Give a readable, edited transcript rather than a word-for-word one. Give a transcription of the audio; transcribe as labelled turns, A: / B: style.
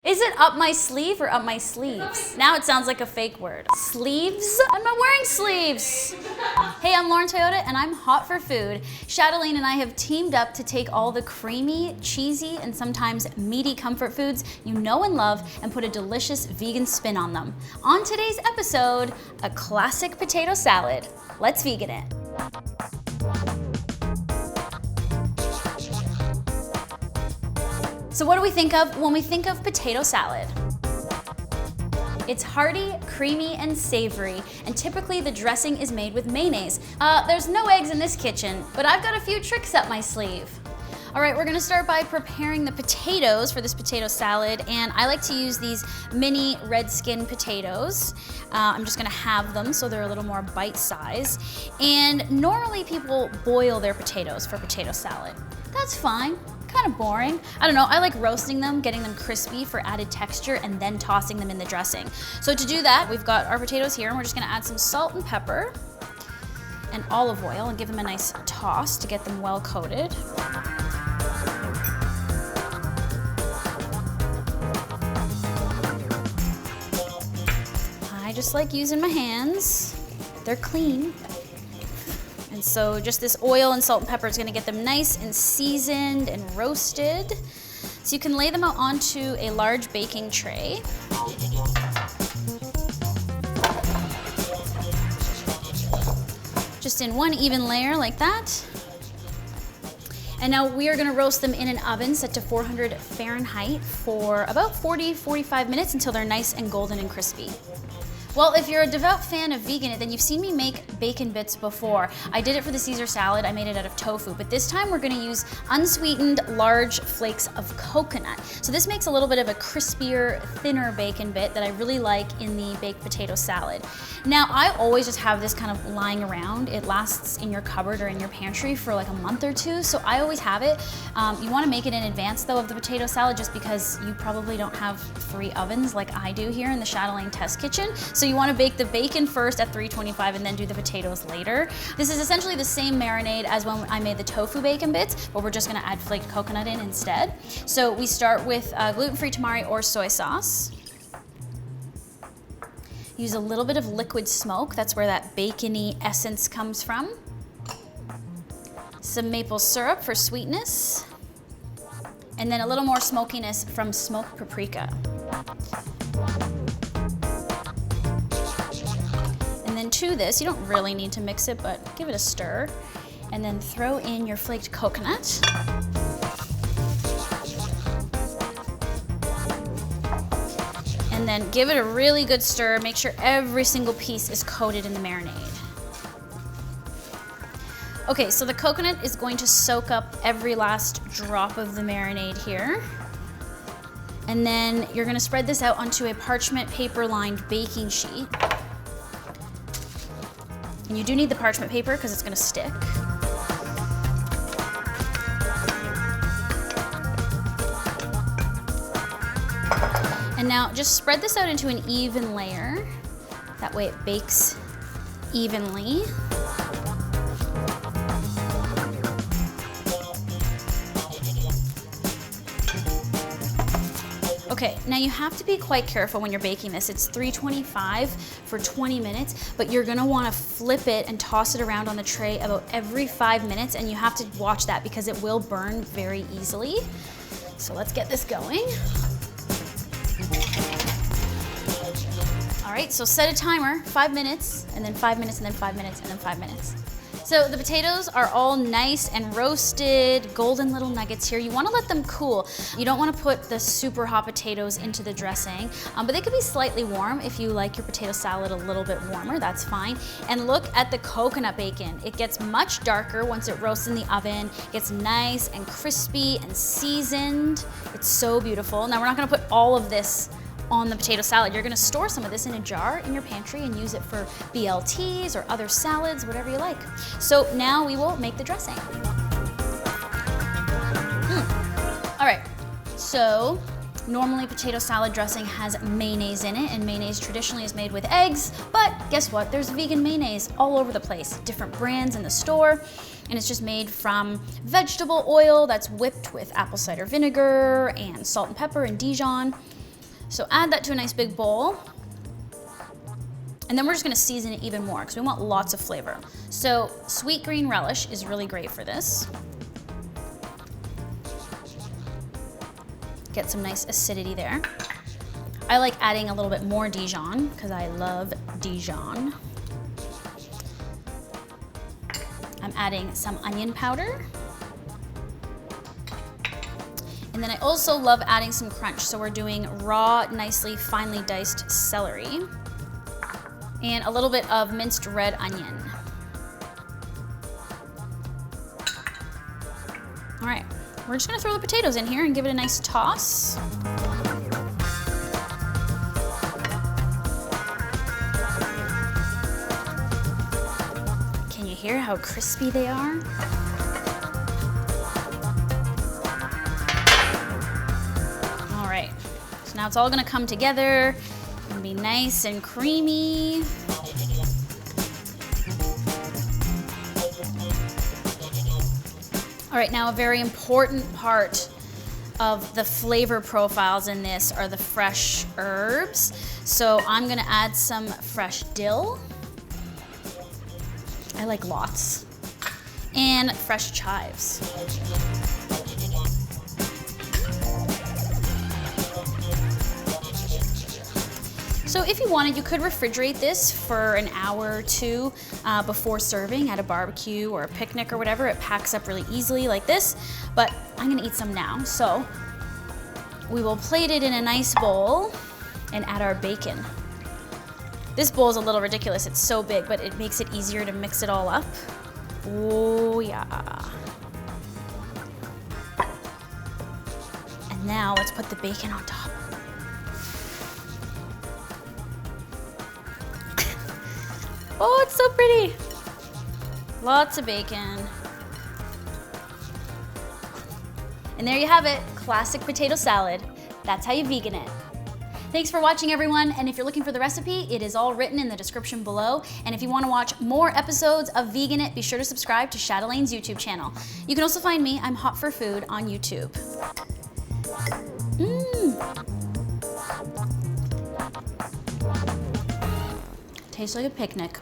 A: Is it up my sleeve or up my sleeves? Now it sounds like a fake word. Sleeves? I'm not wearing sleeves. Hey, I'm Lauren Toyota and I'm hot for food. Chatelaine and I have teamed up to take all the creamy, cheesy, and sometimes meaty comfort foods you know and love and put a delicious vegan spin on them. On today's episode, a classic potato salad. Let's vegan it. So what do we think of when we think of potato salad? It's hearty, creamy, and savory, and typically the dressing is made with mayonnaise. There's no eggs in this kitchen, but I've got a few tricks up my sleeve. All right, we're gonna start by preparing the potatoes for this potato salad, and I like to use these mini red skin potatoes. I'm just gonna halve them so they're a little more bite size. And normally people boil their potatoes for potato salad. That's fine. Kind of boring. I don't know, I like roasting them, getting them crispy for added texture, and then tossing them in the dressing. So to do that, we've got our potatoes here, and we're just gonna add some salt and pepper and olive oil and give them a nice toss to get them well coated. I just like using my hands. They're clean. And so just this oil and salt and pepper is gonna get them nice and seasoned and roasted. So you can lay them out onto a large baking tray. Just in one even layer like that. And now we are gonna roast them in an oven set to 400 Fahrenheit for about 40-45 minutes until they're nice and golden and crispy. Well, if you're a devout fan of vegan, then you've seen me make bacon bits before. I did it for the Caesar salad. I made it out of tofu, but this time we're gonna use unsweetened large flakes of coconut. So this makes a little bit of a crispier, thinner bacon bit that I really like in the baked potato salad. Now, I always just have this kind of lying around. It lasts in your cupboard or in your pantry for like a month or two, so I always have it. You wanna make it in advance though of the potato salad just because you probably don't have 3 ovens like I do here in the Chatelaine test kitchen. So you want to bake the bacon first at 325 and then do the potatoes later. This is essentially the same marinade as when I made the tofu bacon bits, but we're just going to add flaked coconut in instead. So we start with gluten-free tamari or soy sauce. Use a little bit of liquid smoke. That's where that bacony essence comes from. Some maple syrup for sweetness. And then a little more smokiness from smoked paprika. And then to this, you don't really need to mix it, but give it a stir. And then throw in your flaked coconut. And then give it a really good stir. Make sure every single piece is coated in the marinade. Okay, so the coconut is going to soak up every last drop of the marinade here. And then you're gonna spread this out onto a parchment paper-lined baking sheet. And you do need the parchment paper because it's gonna stick. And now just spread this out into an even layer. That way it bakes evenly. Okay, now you have to be quite careful when you're baking this. It's 325 for 20 minutes, but you're gonna wanna flip it and toss it around on the tray about every 5 minutes, and you have to watch that because it will burn very easily. So let's get this going. All right, so set a timer, 5 minutes, and then 5 minutes, and then 5 minutes, and then 5 minutes. So the potatoes are all nice and roasted, golden little nuggets here. You wanna let them cool. You don't wanna put the super hot potatoes into the dressing, but they could be slightly warm if you like your potato salad a little bit warmer, that's fine. And look at the coconut bacon. It gets much darker once it roasts in the oven, gets nice and crispy and seasoned. It's so beautiful. Now we're not gonna put all of this on the potato salad. You're gonna store some of this in a jar in your pantry and use it for BLTs or other salads, whatever you like. So now we will make the dressing. All right, so normally potato salad dressing has mayonnaise in it, and mayonnaise traditionally is made with eggs, but guess what? There's vegan mayonnaise all over the place, different brands in the store. And it's just made from vegetable oil that's whipped with apple cider vinegar and salt and pepper and Dijon. So add that to a nice big bowl. And then we're just gonna season it even more because we want lots of flavor. So sweet green relish is really great for this. Get some nice acidity there. I like adding a little bit more Dijon because I love Dijon. I'm adding some onion powder. And then I also love adding some crunch. So we're doing raw, nicely finely diced celery and a little bit of minced red onion. All right, we're just gonna throw the potatoes in here and give it a nice toss. Can you hear how crispy they are? All right, so now it's all gonna come together and be nice and creamy. All right, now a very important part of the flavor profiles in this are the fresh herbs. So I'm gonna add some fresh dill. I like lots. And fresh chives. So if you wanted, you could refrigerate this for an hour or two before serving at a barbecue or a picnic or whatever. It packs up really easily like this, but I'm gonna eat some now. So we will plate it in a nice bowl and add our bacon. This bowl is a little ridiculous, it's so big, but it makes it easier to mix it all up. Oh yeah. And now let's put the bacon on top. Oh, it's so pretty. Lots of bacon. And there you have it, classic potato salad. That's how you vegan it. Thanks for watching, everyone. And if you're looking for the recipe, it is all written in the description below. And if you want to watch more episodes of Vegan It, be sure to subscribe to Chatelaine's YouTube channel. You can also find me, I'm Hot for Food, on YouTube. Tastes like a picnic.